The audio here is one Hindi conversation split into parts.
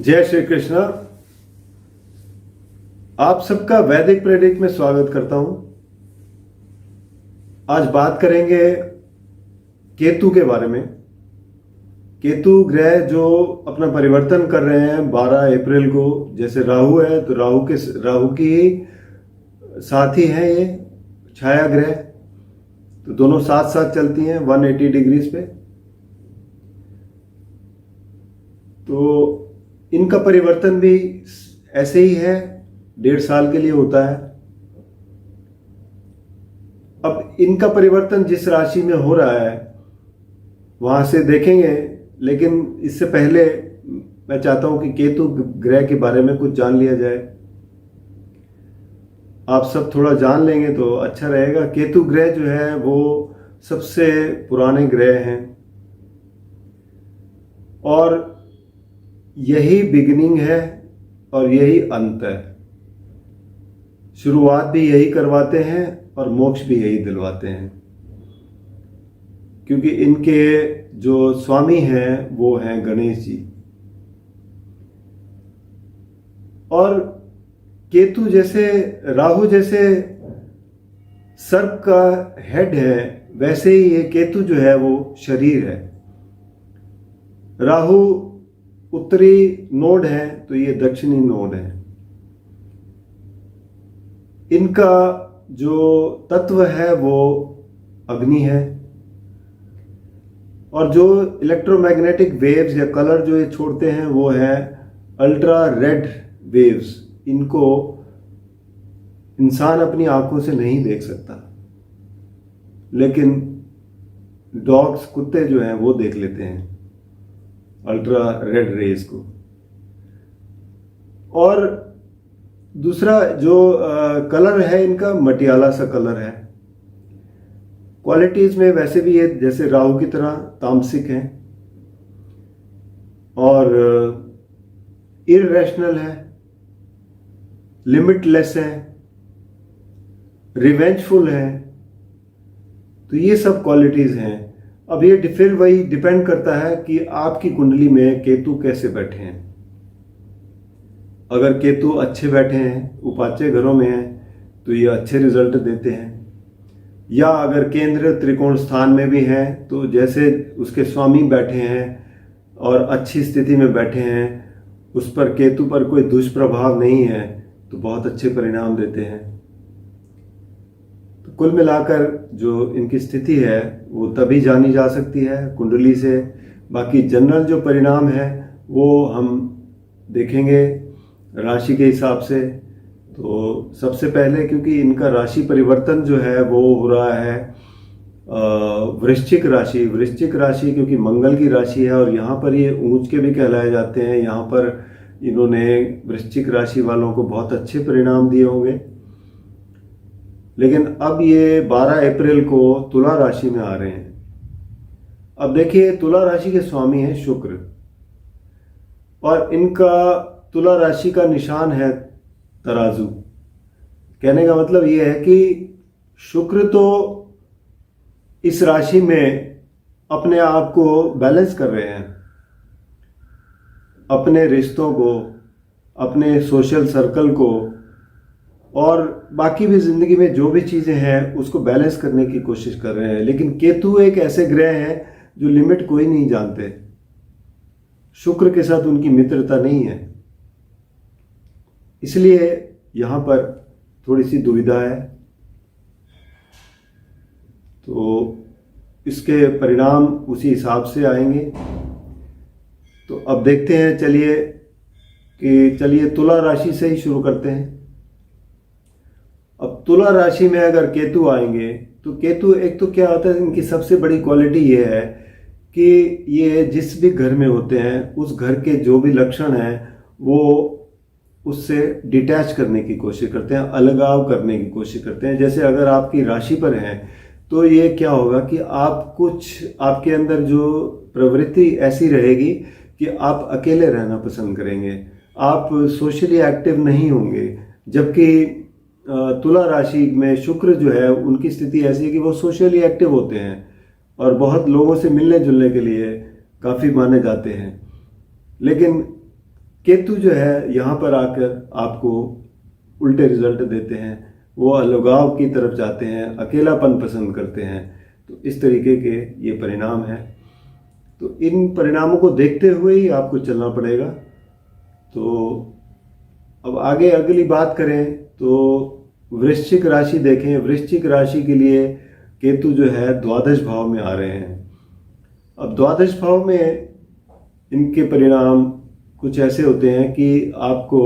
जय श्री कृष्ण। आप सबका वैदिक प्रेडिक्ट में स्वागत करता हूं। आज बात करेंगे केतु के बारे में। केतु ग्रह जो अपना परिवर्तन कर रहे हैं 12 अप्रैल को। जैसे राहु है तो राहु की साथी है ये छाया ग्रह, तो दोनों साथ साथ चलती हैं 180 डिग्रीज पे। तो इनका परिवर्तन भी ऐसे ही है, 1.5 साल के लिए होता है। अब इनका परिवर्तन जिस राशि में हो रहा है वहां से देखेंगे, लेकिन इससे पहले मैं चाहता हूं कि केतु ग्रह के बारे में कुछ जान लिया जाए। आप सब थोड़ा जान लेंगे तो अच्छा रहेगा। केतु ग्रह जो है वो सबसे पुराने ग्रह हैं और यही बिगिनिंग है और यही अंत है। शुरुआत भी यही करवाते हैं और मोक्ष भी यही दिलवाते हैं, क्योंकि इनके जो स्वामी हैं वो हैं गणेश जी। और केतु जैसे राहु जैसे सर्प का हेड है, वैसे ही ये केतु जो है वो शरीर है। राहु उत्तरी नोड है तो ये दक्षिणी नोड है। इनका जो तत्व है वो अग्नि है और जो इलेक्ट्रोमैग्नेटिक वेव्स या कलर जो ये छोड़ते हैं वो है अल्ट्रा रेड वेव्स। इनको इंसान अपनी आंखों से नहीं देख सकता, लेकिन डॉग्स कुत्ते जो हैं वो देख लेते हैं अल्ट्रा रेड रेज को। और दूसरा जो कलर है इनका मटियाला सा कलर है। क्वालिटीज में वैसे भी ये जैसे राहु की तरह तामसिक हैं और इररेशनल है, लिमिटलेस है, रिवेंजफुल है। तो ये सब क्वालिटीज हैं। अब ये फिर वही डिपेंड करता है कि आपकी कुंडली में केतु कैसे बैठे हैं। अगर केतु अच्छे बैठे हैं, उपाच्य घरों में हैं, तो ये अच्छे रिजल्ट देते हैं। या अगर केंद्र त्रिकोण स्थान में भी हैं, तो जैसे उसके स्वामी बैठे हैं और अच्छी स्थिति में बैठे हैं, उस पर केतु पर कोई दुष्प्रभाव नहीं है, तो बहुत अच्छे परिणाम देते हैं। तो कुल मिलाकर जो इनकी स्थिति है वो तभी जानी जा सकती है कुंडली से। बाकी जनरल जो परिणाम है वो हम देखेंगे राशि के हिसाब से। तो सबसे पहले, क्योंकि इनका राशि परिवर्तन जो है वो हो रहा है वृश्चिक राशि क्योंकि मंगल की राशि है और यहाँ पर ये ऊंच के भी कहलाए जाते हैं। यहाँ पर इन्होंने वृश्चिक राशि वालों को बहुत अच्छे परिणाम दिए होंगे। लेकिन अब ये 12 अप्रैल को तुला राशि में आ रहे हैं। अब देखिए, तुला राशि के स्वामी हैं शुक्र और इनका तुला राशि का निशान है तराजू। कहने का मतलब ये है कि शुक्र तो इस राशि में अपने आप को बैलेंस कर रहे हैं, अपने रिश्तों को, अपने सोशल सर्कल को और बाकी भी जिंदगी में जो भी चीजें हैं उसको बैलेंस करने की कोशिश कर रहे हैं। लेकिन केतु एक ऐसे ग्रह हैं जो लिमिट कोई नहीं जानते। शुक्र के साथ उनकी मित्रता नहीं है, इसलिए यहां पर थोड़ी सी दुविधा है। तो इसके परिणाम उसी हिसाब से आएंगे। तो अब देखते हैं, चलिए तुला राशि से ही शुरू करते हैं। अब तुला राशि में अगर केतु आएंगे तो केतु एक तो क्या होता है, इनकी सबसे बड़ी क्वालिटी ये है कि ये जिस भी घर में होते हैं उस घर के जो भी लक्षण हैं वो उससे डिटैच करने की कोशिश करते हैं, अलगाव करने की कोशिश करते हैं। जैसे अगर आपकी राशि पर है तो ये क्या होगा कि आपके अंदर जो प्रवृत्ति ऐसी रहेगी कि आप अकेले रहना पसंद करेंगे, आप सोशली एक्टिव नहीं होंगे। जबकि तुला राशि में शुक्र जो है उनकी स्थिति ऐसी है कि वो सोशली एक्टिव होते हैं और बहुत लोगों से मिलने जुलने के लिए काफ़ी माने जाते हैं। लेकिन केतु जो है यहाँ पर आकर आपको उल्टे रिजल्ट देते हैं, वो अलगाव की तरफ जाते हैं, अकेलापन पसंद करते हैं। तो इस तरीके के ये परिणाम हैं। तो इन परिणामों को देखते हुए ही आपको चलना पड़ेगा। तो अब आगे अगली बात करें तो वृश्चिक राशि देखें। वृश्चिक राशि के लिए केतु जो है द्वादश भाव में आ रहे हैं। अब द्वादश भाव में इनके परिणाम कुछ ऐसे होते हैं कि आपको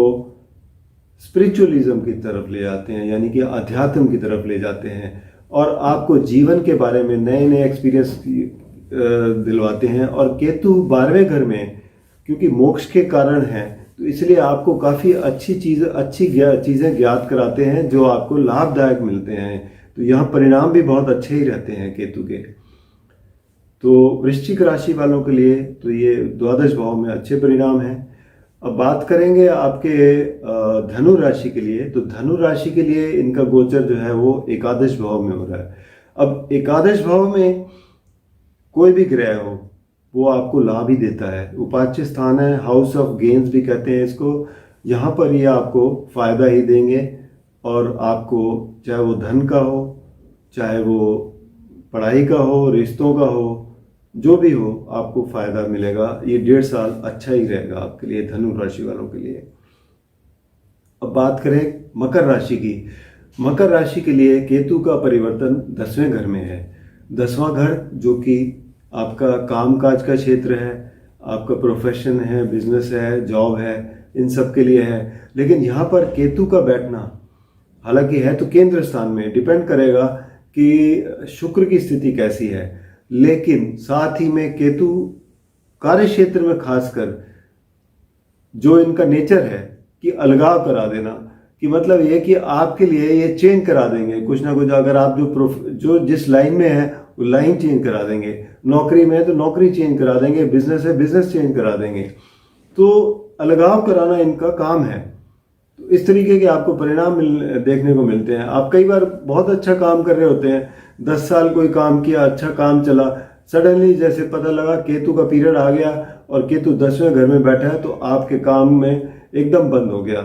स्पिरिचुअलिज्म की तरफ ले जाते हैं, यानी कि अध्यात्म की तरफ ले जाते हैं, और आपको जीवन के बारे में नए नए एक्सपीरियंस दिलवाते हैं। और केतु 12वें घर में क्योंकि मोक्ष के कारण है, तो इसलिए आपको काफ़ी अच्छी चीज़ें ज्ञात कराते हैं जो आपको लाभदायक मिलते हैं। तो यहाँ परिणाम भी बहुत अच्छे ही रहते हैं केतु के। तो वृश्चिक राशि वालों के लिए तो ये द्वादश भाव में अच्छे परिणाम हैं। अब बात करेंगे आपके धनु राशि के लिए। तो धनु राशि के लिए इनका गोचर जो है वो एकादश भाव में हो रहा है। अब एकादश भाव में कोई भी ग्रह हो वो आपको लाभ ही देता है। उपाच्य स्थान है, हाउस ऑफ गेन्स भी कहते हैं इसको। यहाँ पर ये आपको फायदा ही देंगे, और आपको चाहे वो धन का हो, चाहे वो पढ़ाई का हो, रिश्तों का हो, जो भी हो आपको फायदा मिलेगा। ये 1.5 साल अच्छा ही रहेगा आपके लिए, धनु राशि वालों के लिए। अब बात करें मकर राशि की। मकर राशि के लिए केतु का परिवर्तन 10वें घर में है। 10वां घर जो कि आपका कामकाज का क्षेत्र है, आपका प्रोफेशन है, बिजनेस है, जॉब है, इन सब के लिए है। लेकिन यहाँ पर केतु का बैठना हालांकि है तो केंद्र स्थान में, डिपेंड करेगा कि शुक्र की स्थिति कैसी है। लेकिन साथ ही में केतु कार्य क्षेत्र में खासकर जो इनका नेचर है कि अलगाव करा देना, कि मतलब ये कि आपके लिए ये चेंज करा देंगे कुछ ना कुछ। अगर आप जो जिस लाइन में है वो लाइन चेंज करा देंगे, नौकरी में है तो नौकरी चेंज करा देंगे, बिजनेस है बिजनेस चेंज करा देंगे। तो अलगाव कराना इनका काम है। तो इस तरीके के आपको परिणाम देखने को मिलते हैं। आप कई बार बहुत अच्छा काम कर रहे होते हैं, 10 साल कोई काम किया, अच्छा काम चला, सडनली जैसे पता लगा केतु का पीरियड आ गया और केतु 10वें घर में बैठा है, तो आपके काम में एकदम बंद हो गया।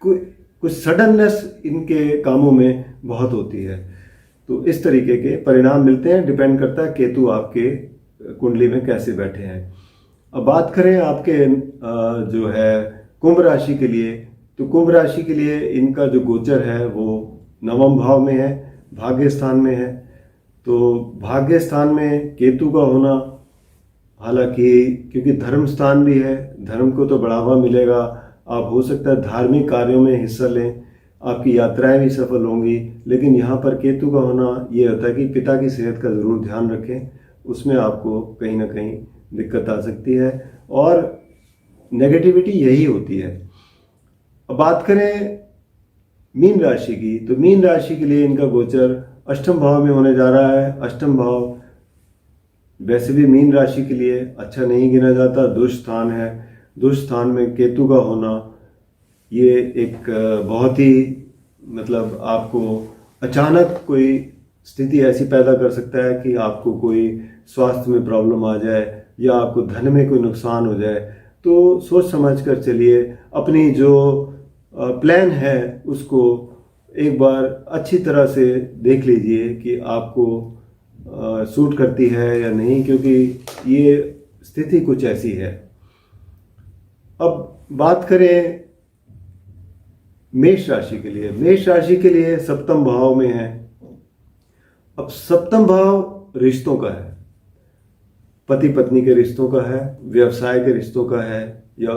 कुछ सडननेस इनके कामों में बहुत होती है। तो इस तरीके के परिणाम मिलते हैं, डिपेंड करता है केतु आपके कुंडली में कैसे बैठे हैं। अब बात करें आपके जो है कुंभ राशि के लिए। तो कुंभ राशि के लिए इनका जो गोचर है वो 9वें भाव में है, भाग्य स्थान में है। तो भाग्य स्थान में केतु का होना, हालांकि क्योंकि धर्म स्थान भी है, धर्म को तो बढ़ावा मिलेगा, आप हो सकता है धार्मिक कार्यों में हिस्सा लें, आपकी यात्राएं भी सफल होंगी। लेकिन यहाँ पर केतु का होना ये होता है कि पिता की सेहत का ज़रूर ध्यान रखें, उसमें आपको कहीं ना कहीं दिक्कत आ सकती है, और नेगेटिविटी यही होती है। अब बात करें मीन राशि की। तो मीन राशि के लिए इनका गोचर 8वें भाव में होने जा रहा है। 8वां भाव वैसे भी मीन राशि के लिए अच्छा नहीं गिना जाता, दुष्ट स्थान है। दुष्ट स्थान में केतु का होना ये एक बहुत ही मतलब आपको अचानक कोई स्थिति ऐसी पैदा कर सकता है कि आपको कोई स्वास्थ्य में प्रॉब्लम आ जाए या आपको धन में कोई नुकसान हो जाए। तो सोच समझ कर चलिए, अपनी जो प्लान है उसको एक बार अच्छी तरह से देख लीजिए कि आपको सूट करती है या नहीं, क्योंकि ये स्थिति कुछ ऐसी है। अब बात करें मेष राशि के लिए। मेष राशि के लिए 7वें भाव में है। अब 7वां भाव रिश्तों का है, पति पत्नी के रिश्तों का है, व्यवसाय के रिश्तों का है, या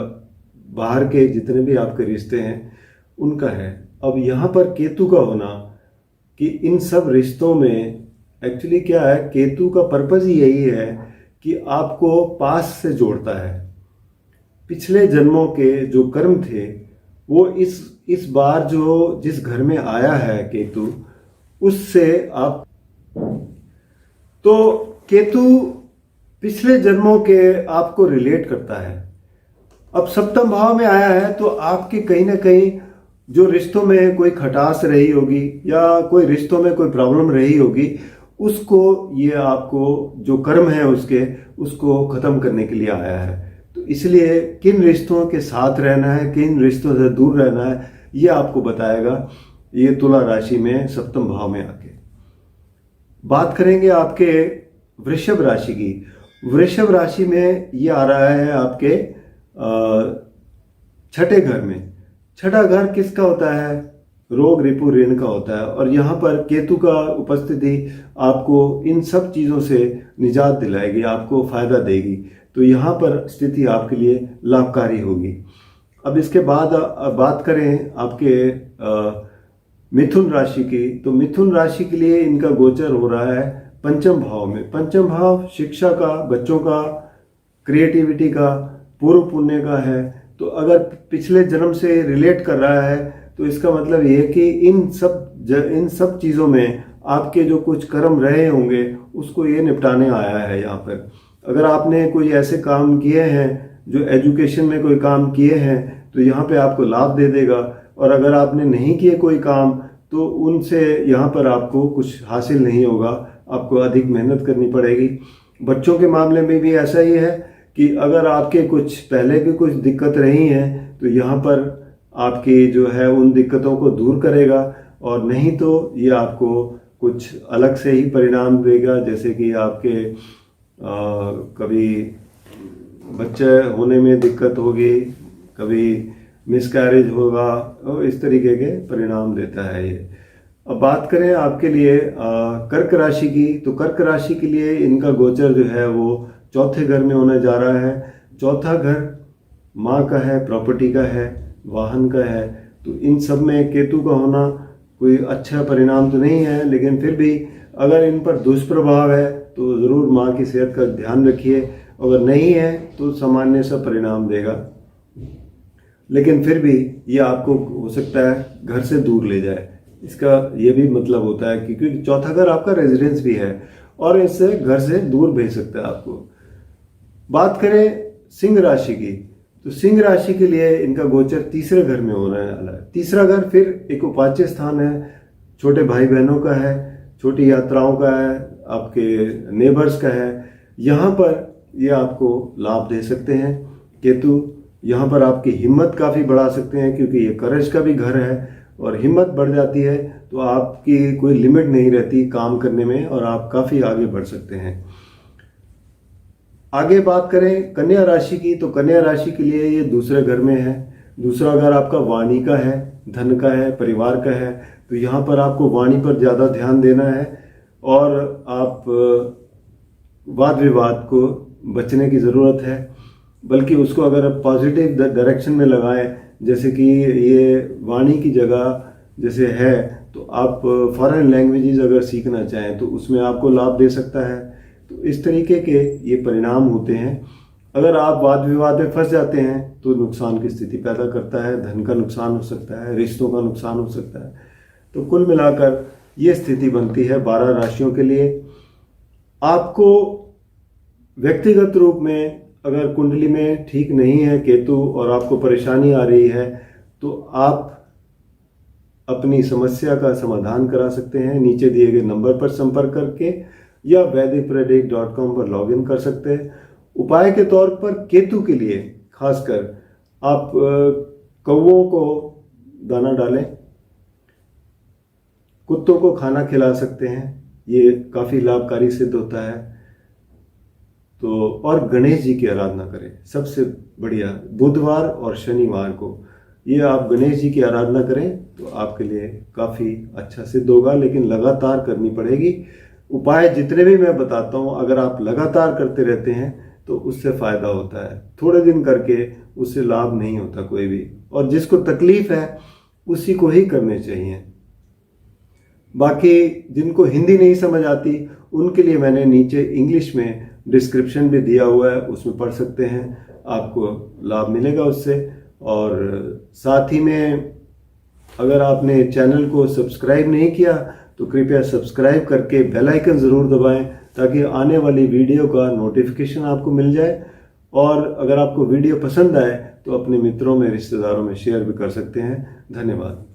बाहर के जितने भी आपके रिश्ते हैं उनका है। अब यहाँ पर केतु का होना कि इन सब रिश्तों में एक्चुअली क्या है, केतु का पर्पज ही यही है कि आपको पास से जोड़ता है। पिछले जन्मों के जो कर्म थे वो इस बार जो जिस घर में आया है केतु, उससे आप, तो केतु पिछले जन्मों के आपको रिलेट करता है। अब 7वें भाव में आया है तो आपके कहीं ना कहीं जो रिश्तों में कोई खटास रही होगी या कोई रिश्तों में कोई प्रॉब्लम रही होगी, उसको ये आपको जो कर्म है उसको खत्म करने के लिए आया है। तो इसलिए किन रिश्तों के साथ रहना है, किन रिश्तों से दूर रहना है, ये आपको बताएगा ये तुला राशि में सप्तम भाव में आके। बात करेंगे आपके वृषभ राशि की। वृषभ राशि में ये आ रहा है आपके छठे घर में। छठा घर किसका होता है? रोग रिपु ऋण का होता है। और यहाँ पर केतु का उपस्थिति आपको इन सब चीज़ों से निजात दिलाएगी, आपको फायदा देगी। तो यहाँ पर स्थिति आपके लिए लाभकारी होगी। अब इसके बाद बात करें आपके मिथुन राशि की। तो मिथुन राशि के लिए इनका गोचर हो रहा है पंचम भाव में। पंचम भाव शिक्षा का, बच्चों का, क्रिएटिविटी का, पूर्व पुण्य का है। तो अगर पिछले जन्म से रिलेट कर रहा है तो इसका मतलब ये है कि इन सब चीज़ों में आपके जो कुछ कर्म रहे होंगे उसको ये निपटाने आया है यहाँ पर। अगर आपने कोई ऐसे काम किए हैं जो एजुकेशन में कोई काम किए हैं तो यहाँ पे आपको लाभ दे देगा। और अगर आपने नहीं किए कोई काम तो उनसे यहाँ पर आपको कुछ हासिल नहीं होगा, आपको अधिक मेहनत करनी पड़ेगी। बच्चों के मामले में भी ऐसा ही है कि अगर आपके कुछ पहले की कुछ दिक्कत रही हैं तो यहाँ पर आपकी जो है उन दिक्कतों को दूर करेगा। और नहीं तो ये आपको कुछ अलग से ही परिणाम देगा, जैसे कि आपके कभी बच्चे होने में दिक्कत होगी, कभी मिसकैरेज होगा, और इस तरीके के परिणाम देता है ये। अब बात करें आपके लिए कर्क राशि की। तो कर्क राशि के लिए इनका गोचर जो है वो चौथे घर में होने जा रहा है। चौथा घर माँ का है, प्रॉपर्टी का है, वाहन का है। तो इन सब में केतु का होना कोई अच्छा परिणाम तो नहीं है, लेकिन फिर भी अगर इन पर दुष्प्रभाव है तो ज़रूर माँ की सेहत का ध्यान रखिए। अगर नहीं है तो सामान्य सा परिणाम देगा, लेकिन फिर भी ये आपको हो सकता है घर से दूर ले जाए। इसका ये भी मतलब होता है कि क्योंकि चौथा घर आपका रेजिडेंस भी है और इससे घर से दूर भेज सकता है आपको। बात करें सिंह राशि की। तो सिंह राशि के लिए इनका गोचर तीसरे घर में होने वाला है। तीसरा घर फिर एक उपाच्य स्थान है, छोटे भाई बहनों का है, छोटी यात्राओं का है, आपके नेबर्स का है। यहाँ पर ये आपको लाभ दे सकते हैं। केतु यहाँ पर आपकी हिम्मत काफ़ी बढ़ा सकते हैं, क्योंकि ये करेज का भी घर है और हिम्मत बढ़ जाती है तो आपकी कोई लिमिट नहीं रहती काम करने में और आप काफ़ी आगे बढ़ सकते हैं। आगे बात करें कन्या राशि की। तो कन्या राशि के लिए ये दूसरे घर में है। दूसरा घर आपका वाणी का है, धन का है, परिवार का है। तो यहाँ पर आपको वाणी पर ज़्यादा ध्यान देना है और आप वाद विवाद को बचने की ज़रूरत है, बल्कि उसको अगर आप पॉजिटिव डायरेक्शन में लगाएं, जैसे कि ये वाणी की जगह जैसे है तो आप फॉरेन लैंग्वेजेस अगर सीखना चाहें तो उसमें आपको लाभ दे सकता है। तो इस तरीके के ये परिणाम होते हैं। अगर आप वाद विवाद में फंस जाते हैं तो नुकसान की स्थिति पैदा करता है, धन का नुकसान हो सकता है, रिश्तों का नुकसान हो सकता है। तो कुल मिलाकर ये स्थिति बनती है 12 राशियों के लिए। आपको व्यक्तिगत रूप में अगर कुंडली में ठीक नहीं है केतु और आपको परेशानी आ रही है तो आप अपनी समस्या का समाधान करा सकते हैं नीचे दिए गए नंबर पर संपर्क करके, या वैदिकप्रडिक्ट.com पर लॉगिन कर सकते हैं। उपाय के तौर पर केतु के लिए खासकर आप कौवों को दाना डालें, कुत्तों को खाना खिला सकते हैं, ये काफ़ी लाभकारी सिद्ध होता है। तो और गणेश जी की आराधना करें, सबसे बढ़िया बुधवार और शनिवार को ये आप गणेश जी की आराधना करें तो आपके लिए काफ़ी अच्छा सिद्ध होगा, लेकिन लगातार करनी पड़ेगी। उपाय जितने भी मैं बताता हूँ अगर आप लगातार करते रहते हैं तो उससे फ़ायदा होता है, थोड़े दिन करके उससे लाभ नहीं होता कोई भी। और जिसको तकलीफ़ है उसी को ही करने चाहिए। बाकी जिनको हिंदी नहीं समझ आती उनके लिए मैंने नीचे इंग्लिश में डिस्क्रिप्शन भी दिया हुआ है, उसमें पढ़ सकते हैं, आपको लाभ मिलेगा उससे। और साथ ही में अगर आपने चैनल को सब्सक्राइब नहीं किया तो कृपया सब्सक्राइब करके बेल आइकन ज़रूर दबाएं ताकि आने वाली वीडियो का नोटिफिकेशन आपको मिल जाए। और अगर आपको वीडियो पसंद आए तो अपने मित्रों में, रिश्तेदारों में शेयर भी कर सकते हैं। धन्यवाद।